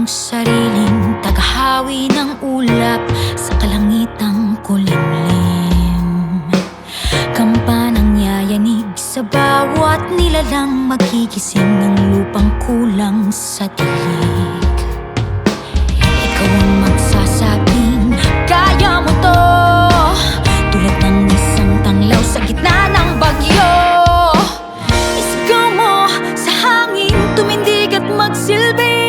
ang sariling tagahawi ng ulap sa kalangitang kulimlim. Kampanang yayanig sa bawat nilalang magigising ng lupang kulang sa dilig. Ikaw ang magsasabing kaya mo to, tulad ng isang tanglaw sa gitna ng bagyo. Isigaw mo sa hangin, tumindig at magsilbi.